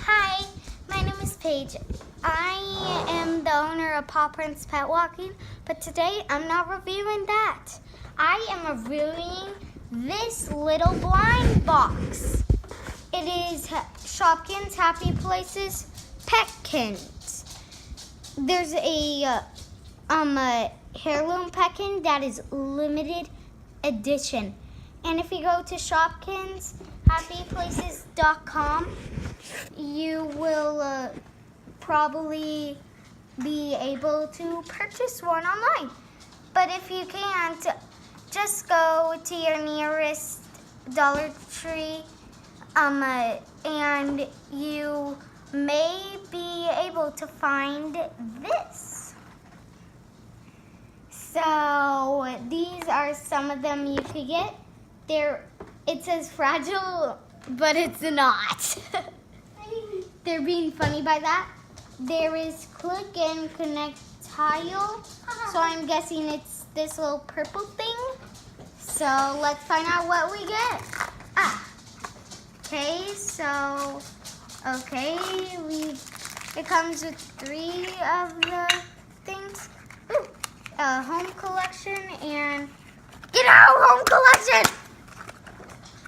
Hi, my name is Paige. I am the owner of Paw Prince Pet Walking, but today I'm not reviewing that. I am reviewing this little blind box. It is Shopkins Happy Places Petkins. There's a heirloom Petkin that is limited edition. And if you go to ShopkinsHappyPlaces.com, you will probably be able to purchase one online. But if you can't, just go to your nearest Dollar Tree, and you may be able to find this. So these are some of them you could get. It says fragile, but it's not. They're being funny by that. There is click and connect tile. So I'm guessing it's this little purple thing. So let's find out what we get. Okay, so, it comes with 3 of the things. Home collection and, get out, home collection!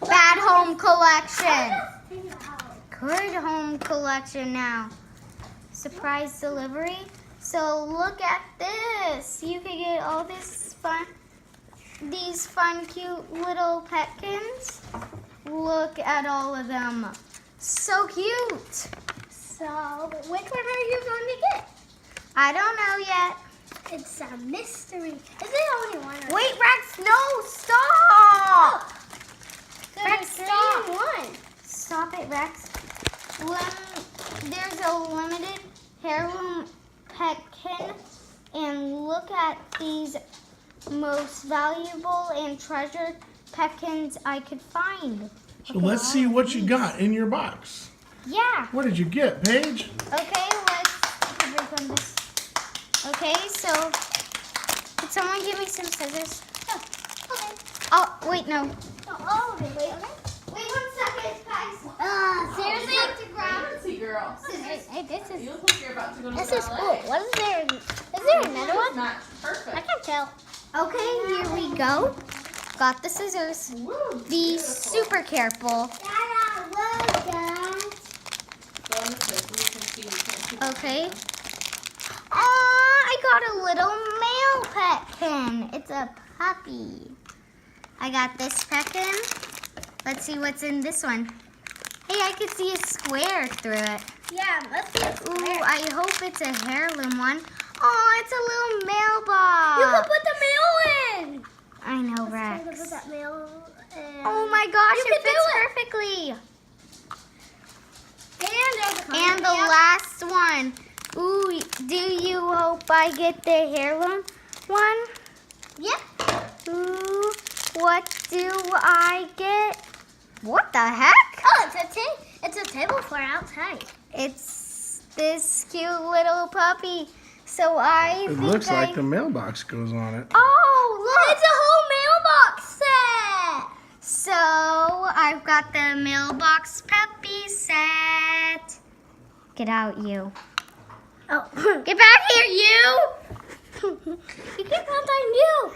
Bad home collection. Good home collection now. Surprise delivery. So look at this. You can get all these fun, cute little Petkins. Look at all of them. So cute. So, which one are you going to get? I don't know yet. It's a mystery. Is there only one? Wait, Rex, no, stop! Rex, stop. One. Stop it, Rex. There's a limited heirloom Petkin, and look at these most valuable and treasured Petkins I could find. So let's see what you got in your box. Yeah. What did you get, Paige? Okay, let's break on this. Okay, so could someone give me some scissors? Oh, okay. Oh, wait, no. Oh, wait, okay. Wait 1 second, guys. Seriously? To grab Fancy girl. scissors. This is. You look like you're about to go to This the is ballet. cool. What is there? Is there another one? Not perfect. I can't tell. Okay, here we go. Got the scissors. Woo, Be beautiful. super careful. Dada, look, guys. Go on this way so we can see. We can't see. Okay. I got a little male Petkin. It's a puppy. I got this Petkin. Let's see what's in this one. Hey, I could see a square through it. Yeah, let's see. Ooh, I hope it's a heirloom one. Oh, it's a little mailbox. You can put the mail in. I know, Let's Rex. try to put that mail in. Oh my gosh, You it can do fits it. perfectly. And there's a And the last one. Ooh, do you hope I get the heirloom one? Yep. Ooh, what do I get? What the heck? Oh, it's a table for outside. It's this cute little puppy. So I It think looks like the mailbox goes on it. Oh, look! It's a whole mailbox set. So I've got the mailbox puppy set. Get out, you. Oh. Get back here, you! You can't find you.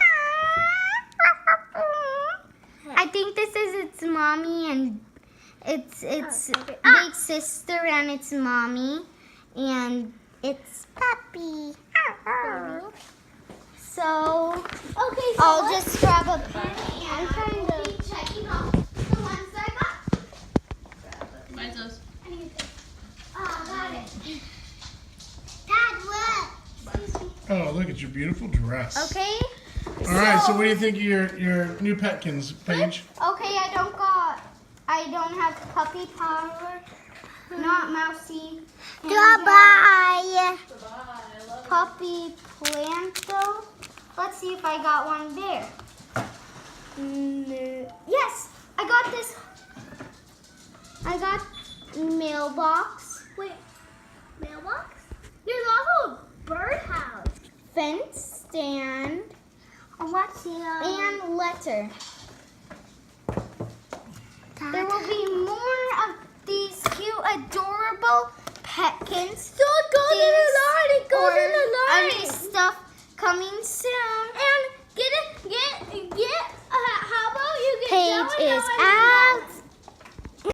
I think this is its mommy and its okay. big sister and its mommy and its puppy. So Okay, so I'll let's- just grab a pen I'm and trying I'll to- be checking off the ones I got. Mine's those. Oh, got it. Dad, look. Oh, look at your beautiful dress. Okay. All right, so what do you think of your new Petkins, Paige? Okay, I don't have puppy power, not mousy. And Goodbye. Goodbye. I love puppy plant though. Let's see if I got one there. Yes, I got this. I got mailbox, Wait, mailbox? There's also a birdhouse. fence stand, What's here? and letter. There will be more of Petkins. So it goes in the line. It goes in the Any line. stuff coming soon. And get how about you get Page down is how I out.